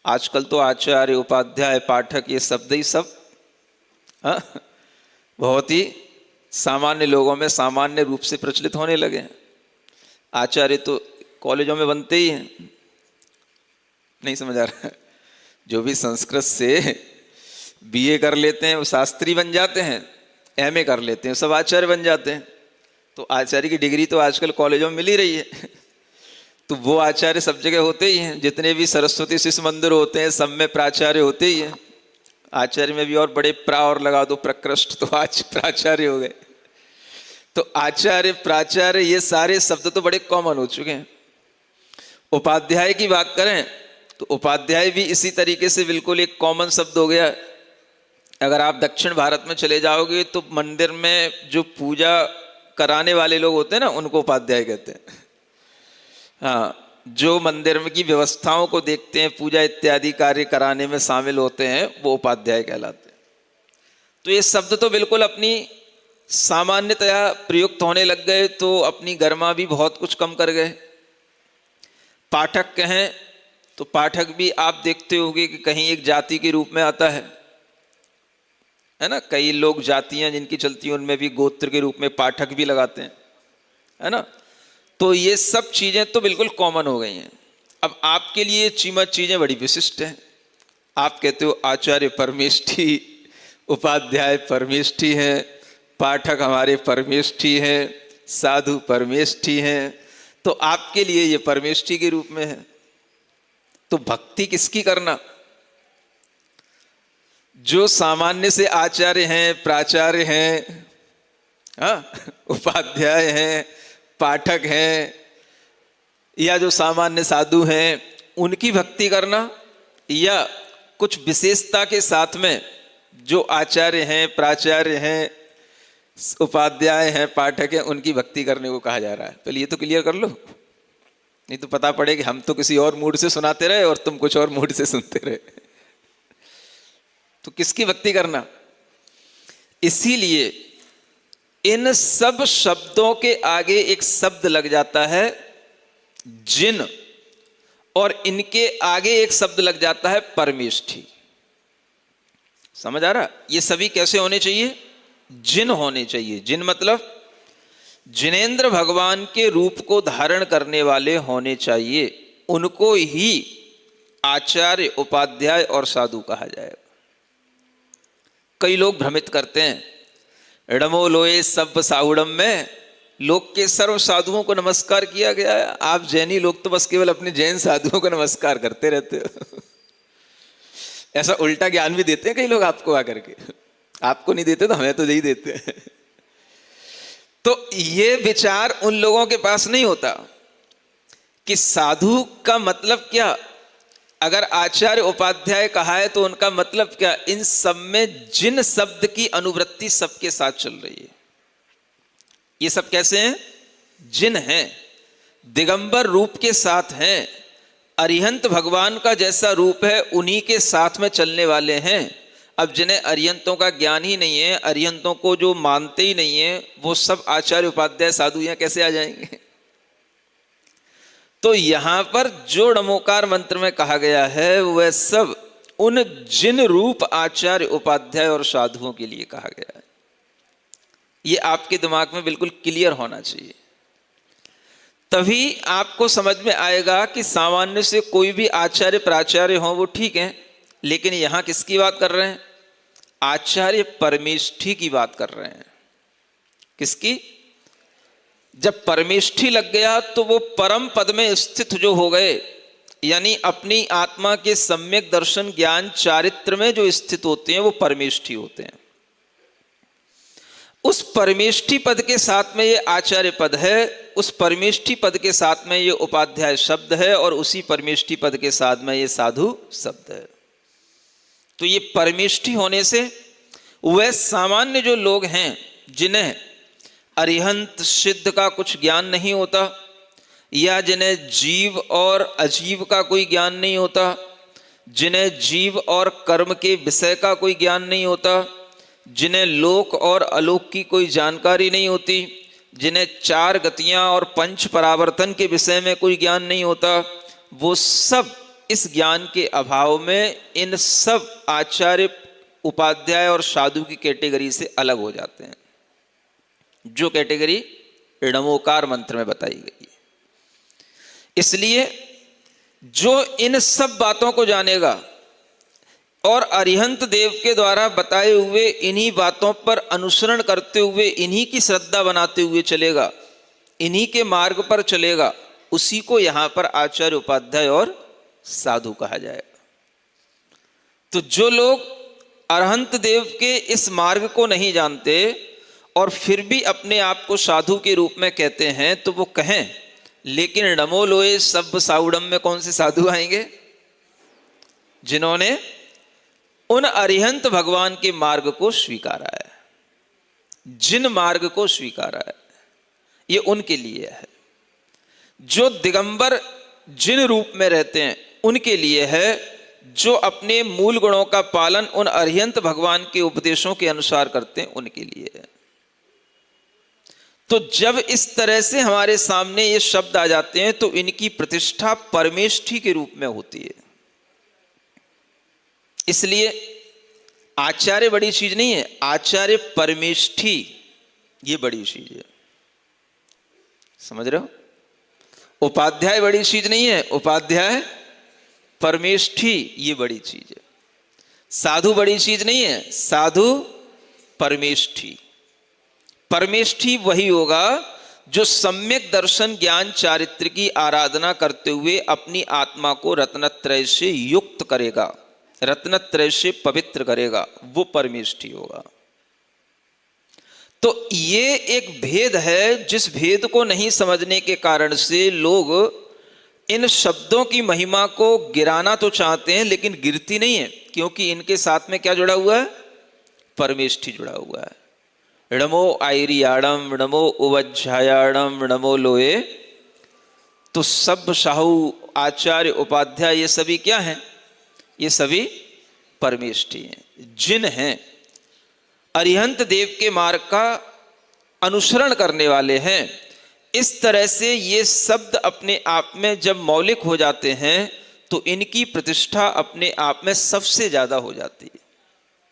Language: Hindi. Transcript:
आजकल तो आचार्य, उपाध्याय, पाठक ये शब्द ही सब बहुत ही सामान्य लोगों में सामान्य रूप से प्रचलित होने लगे हैं। आचार्य तो कॉलेजों में बनते ही हैं। नहीं समझ आ रहा है? जो भी संस्कृत से बीए कर लेते हैं वो शास्त्री बन जाते हैं, एमए कर लेते हैं सब आचार्य बन जाते हैं। तो आचार्य की डिग्री तो आजकल कॉलेजों में मिल ही रही है। तो वो आचार्य सब जगह होते ही हैं। जितने भी सरस्वती शिशु मंदिर होते हैं सब में प्राचार्य होते ही हैं। आचार्य में भी और बड़े प्रा और लगा दो प्रकृष्ट, तो आज प्राचार्य हो गए। तो आचार्य, प्राचार्य ये सारे शब्द तो बड़े कॉमन हो चुके हैं। उपाध्याय की बात करें तो उपाध्याय भी इसी तरीके से बिल्कुल एक कॉमन शब्द हो गया। अगर आप दक्षिण भारत में चले जाओगे तो मंदिर में जो पूजा कराने वाले लोग होते हैं ना, उनको उपाध्याय कहते हैं। हाँ, जो मंदिर में की व्यवस्थाओं को देखते हैं, पूजा इत्यादि कार्य कराने में शामिल होते हैं, वो उपाध्याय कहलाते हैं। तो ये शब्द तो बिल्कुल अपनी सामान्यतया प्रयुक्त होने लग गए, तो अपनी गरिमा भी बहुत कुछ कम कर गए। पाठक कहें तो पाठक भी आप देखते होंगे कि कहीं एक जाति के रूप में आता है ना। कई लोग जातियां जिनकी चलती हैं उनमें भी गोत्र के रूप में पाठक भी लगाते हैं, है ना। तो ये सब चीजें तो बिल्कुल कॉमन हो गई हैं। अब आपके लिए चीजें बड़ी विशिष्ट हैं। आप कहते हो आचार्य परमेष्ठी, उपाध्याय परमेष्ठी हैं, पाठक हमारे परमेष्ठी हैं, साधु परमेष्ठी हैं। तो आपके लिए ये परमेष्ठी के रूप में है। तो भक्ति किसकी करना? जो सामान्य से आचार्य हैं, प्राचार्य हैं, उपाध्याय हैं, पाठक हैं, या जो सामान्य साधु हैं, उनकी भक्ति करना, या कुछ विशेषता के साथ में जो आचार्य हैं, प्राचार्य हैं, उपाध्याय हैं, पाठक हैं, उनकी भक्ति करने को कहा जा रहा है। पहले ये तो क्लियर कर लो, नहीं तो पता पड़े कि हम तो किसी और मूड से सुनाते रहे और तुम कुछ और मूड से सुनते रहे। तो किसकी भक्ति करना? इसीलिए इन सब शब्दों के आगे एक शब्द लग जाता है जिन, और इनके आगे एक शब्द लग जाता है परमेष्ठी। समझ आ रहा? ये सभी कैसे होने चाहिए? जिन होने चाहिए। जिन मतलब जिनेंद्र भगवान के रूप को धारण करने वाले होने चाहिए। उनको ही आचार्य, उपाध्याय और साधु कहा जाएगा। कई लोग भ्रमित करते हैं, णमो लोए सब साहुड़म में लोक के सर्व साधुओं को नमस्कार किया गया है। आप जैनी लोग तो बस केवल अपने जैन साधुओं को नमस्कार करते रहते हो। ऐसा उल्टा ज्ञान भी देते हैं कई लोग आपको आकर के। आपको नहीं देते तो हमें तो यही देते हैं। तो ये विचार उन लोगों के पास नहीं होता कि साधु का मतलब क्या। अगर आचार्य, उपाध्याय कहा है तो उनका मतलब क्या? इन सब में जिन शब्द की अनुवृत्ति सबके साथ चल रही है। ये सब कैसे हैं? जिन हैं, दिगंबर रूप के साथ हैं, अरिहंत भगवान का जैसा रूप है उन्हीं के साथ में चलने वाले हैं। अब जिन्हें अरिहंतों का ज्ञान ही नहीं है, अरिहंतों को जो मानते ही नहीं है, वो सब आचार्य, उपाध्याय, साधु यहां कैसे आ जाएंगे? तो यहां पर जो नमोकार मंत्र में कहा गया है वह सब उन जिन रूप आचार्य, उपाध्याय और साधुओं के लिए कहा गया है। ये आपके दिमाग में बिल्कुल क्लियर होना चाहिए। तभी आपको समझ में आएगा कि सामान्य से कोई भी आचार्य, प्राचार्य हो वो ठीक है, लेकिन यहां किसकी बात कर रहे हैं? आचार्य परमेष्ठी की बात कर रहे हैं। किसकी? जब परमेष्ठी लग गया तो वो परम पद में स्थित जो हो गए, यानी अपनी आत्मा के सम्यक दर्शन, ज्ञान, चारित्र में जो स्थित होते हैं वो परमेष्ठी होते हैं। उस परमेष्ठी पद के साथ में ये आचार्य पद है, उस परमेष्ठी पद के साथ में ये उपाध्याय शब्द है, और उसी परमेष्ठी पद के साथ में ये साधु शब्द है। तो ये परमेष्ठी होने से वह सामान्य जो लोग हैं जिन्हें अरिहंत सिद्ध का कुछ ज्ञान नहीं होता, या जिन्हें जीव और अजीव का कोई ज्ञान नहीं होता, जिन्हें जीव और कर्म के विषय का कोई ज्ञान नहीं होता, जिन्हें लोक और अलोक की कोई जानकारी नहीं होती, जिन्हें चार गतियां और पंच परावर्तन के विषय में कोई ज्ञान नहीं होता, वो सब इस ज्ञान के अभाव में इन सब आचार्य, उपाध्याय और साधु की कैटेगरी से अलग हो जाते हैं, जो कैटेगरी णमोकार मंत्र में बताई गई है। इसलिए जो इन सब बातों को जानेगा और अरिहंत देव के द्वारा बताए हुए इन्हीं बातों पर अनुसरण करते हुए इन्हीं की श्रद्धा बनाते हुए चलेगा, इन्हीं के मार्ग पर चलेगा, उसी को यहां पर आचार्य, उपाध्याय और साधु कहा जाएगा। तो जो लोग अरहंत देव के इस मार्ग को नहीं जानते और फिर भी अपने आप को साधु के रूप में कहते हैं, तो वो कहें, लेकिन नमो लोए सब साउडम में कौन से साधु आएंगे? जिन्होंने उन अरिहंत भगवान के मार्ग को स्वीकारा है, जिन मार्ग को स्वीकारा है, ये उनके लिए है। जो दिगंबर जिन रूप में रहते हैं उनके लिए है, जो अपने मूल गुणों का पालन उन अरिहंत भगवान के उपदेशों के अनुसार करते हैं उनके लिए है। तो जब इस तरह से हमारे सामने ये शब्द आ जाते हैं तो इनकी प्रतिष्ठा परमेष्ठी के रूप में होती है। इसलिए आचार्य बड़ी चीज नहीं है, आचार्य परमेष्ठी ये बड़ी चीज है। समझ रहे हो? उपाध्याय बड़ी चीज नहीं है, उपाध्याय परमेष्ठी ये बड़ी चीज है। साधु बड़ी चीज नहीं है, साधु परमेष्ठी। परमेष्ठी वही होगा जो सम्यक दर्शन, ज्ञान, चारित्र की आराधना करते हुए अपनी आत्मा को रत्नत्रय से युक्त करेगा, रत्नत्रय से पवित्र करेगा, वो परमेष्ठी होगा। तो ये एक भेद है, जिस भेद को नहीं समझने के कारण से लोग इन शब्दों की महिमा को गिराना तो चाहते हैं लेकिन गिरती नहीं है, क्योंकि इनके साथ में क्या जुड़ा हुआ है? परमेष्ठी जुड़ा हुआ है। नमो आयरियाणम, नमो उवज्झायाणम, नमो लोए। तो सब साहु, आचार्य, उपाध्याय ये सभी क्या हैं? ये सभी परमेष्ठी हैं, जिन हैं, अरिहंत देव के मार्ग का अनुसरण करने वाले हैं। इस तरह से ये शब्द अपने आप में जब मौलिक हो जाते हैं तो इनकी प्रतिष्ठा अपने आप में सबसे ज्यादा हो जाती है।